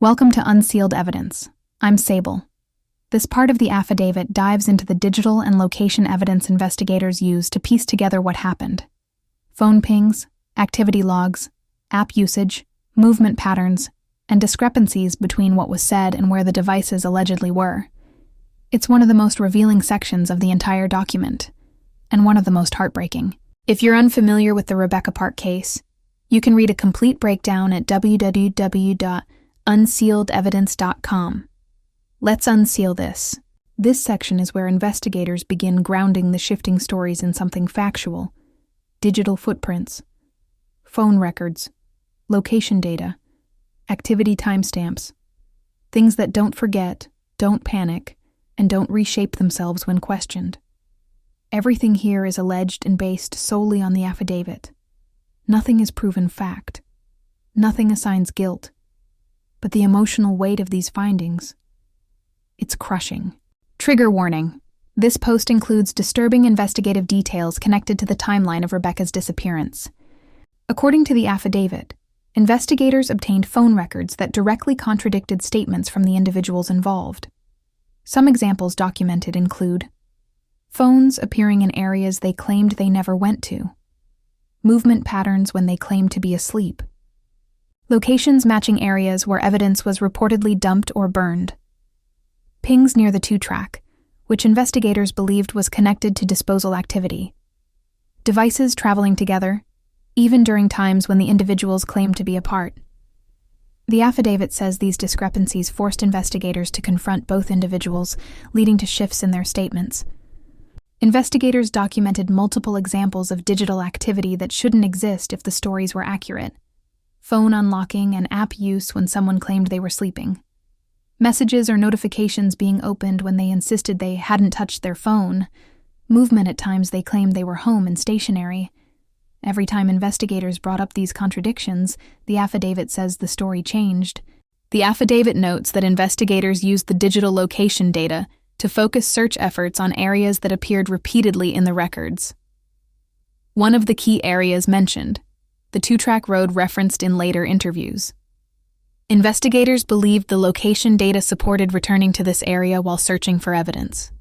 Welcome to Unsealed Evidence. I'm Sable. This part of the affidavit dives into the digital and location evidence investigators use to piece together what happened. Phone pings, activity logs, app usage, movement patterns, and discrepancies between what was said and where the devices allegedly were. It's one of the most revealing sections of the entire document, and one of the most heartbreaking. If you're unfamiliar with the Rebecca Park case, you can read a complete breakdown at www.unsealedevidence.com. Let's unseal this. This section is where investigators begin grounding the shifting stories in something factual: digital footprints, phone records, location data, activity timestamps, things that don't forget, don't panic, and don't reshape themselves when questioned. Everything here is alleged and based solely on the affidavit. Nothing is proven fact. Nothing assigns guilt. But the emotional weight of these findings, it's crushing. Trigger warning. This post includes disturbing investigative details connected to the timeline of Rebecca's disappearance. According to the affidavit, investigators obtained phone records that directly contradicted statements from the individuals involved. Some examples documented include phones appearing in areas they claimed they never went to, movement patterns when they claimed to be asleep, locations matching areas where evidence was reportedly dumped or burned, pings near the 2-track, which investigators believed was connected to disposal activity, devices traveling together, even during times when the individuals claimed to be apart. The affidavit says these discrepancies forced investigators to confront both individuals, leading to shifts in their statements. Investigators documented multiple examples of digital activity that shouldn't exist if the stories were accurate: phone unlocking and app use when someone claimed they were sleeping, messages or notifications being opened when they insisted they hadn't touched their phone, movement at times they claimed they were home and stationary. Every time investigators brought up these contradictions, the affidavit says the story changed. The affidavit notes that investigators used the digital location data to focus search efforts on areas that appeared repeatedly in the records. One of the key areas mentioned, the 2-track road referenced in later interviews. Investigators believed the location data supported returning to this area while searching for evidence.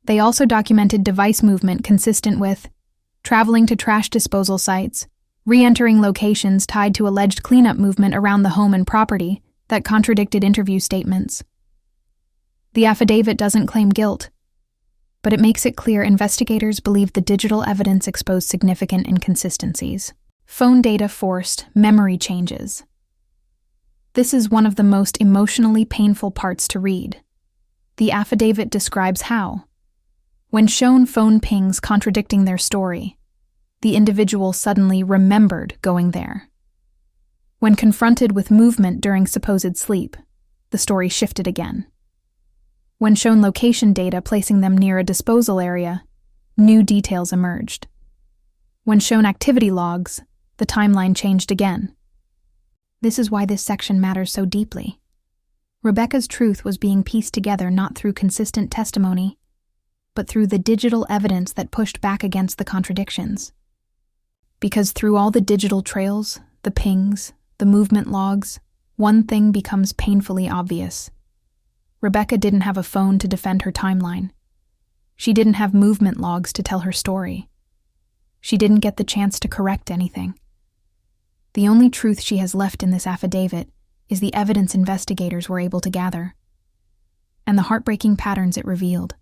They also documented device movement consistent with traveling to trash disposal sites, re-entering locations tied to alleged cleanup movement around the home and property that contradicted interview statements. The affidavit doesn't claim guilt, but it makes it clear investigators believe the digital evidence exposed significant inconsistencies. Phone data forced memory changes. This is one of the most emotionally painful parts to read. The affidavit describes how, when shown phone pings contradicting their story, the individual suddenly remembered going there. When confronted with movement during supposed sleep, the story shifted again. When shown location data placing them near a disposal area, new details emerged. When shown activity logs, the timeline changed again. This is why this section matters so deeply. Rebecca's truth was being pieced together not through consistent testimony, but through the digital evidence that pushed back against the contradictions. Because through all the digital trails, the pings, the movement logs, one thing becomes painfully obvious. Rebecca didn't have a phone to defend her timeline. She didn't have movement logs to tell her story. She didn't get the chance to correct anything. The only truth she has left in this affidavit is the evidence investigators were able to gather, and the heartbreaking patterns it revealed.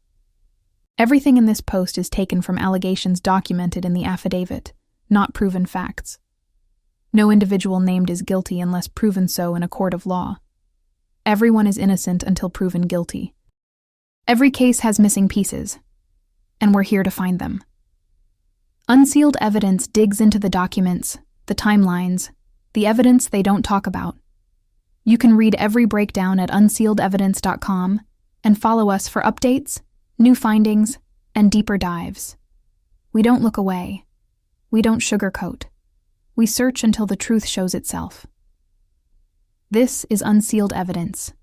Everything in this post is taken from allegations documented in the affidavit, not proven facts. No individual named is guilty unless proven so in a court of law. Everyone is innocent until proven guilty. Every case has missing pieces, and we're here to find them. Unsealed Evidence digs into the documents, the timelines, the evidence they don't talk about. You can read every breakdown at unsealedevidence.com and follow us for updates, new findings, and deeper dives. We don't look away. We don't sugarcoat. We search until the truth shows itself. This is Unsealed Evidence.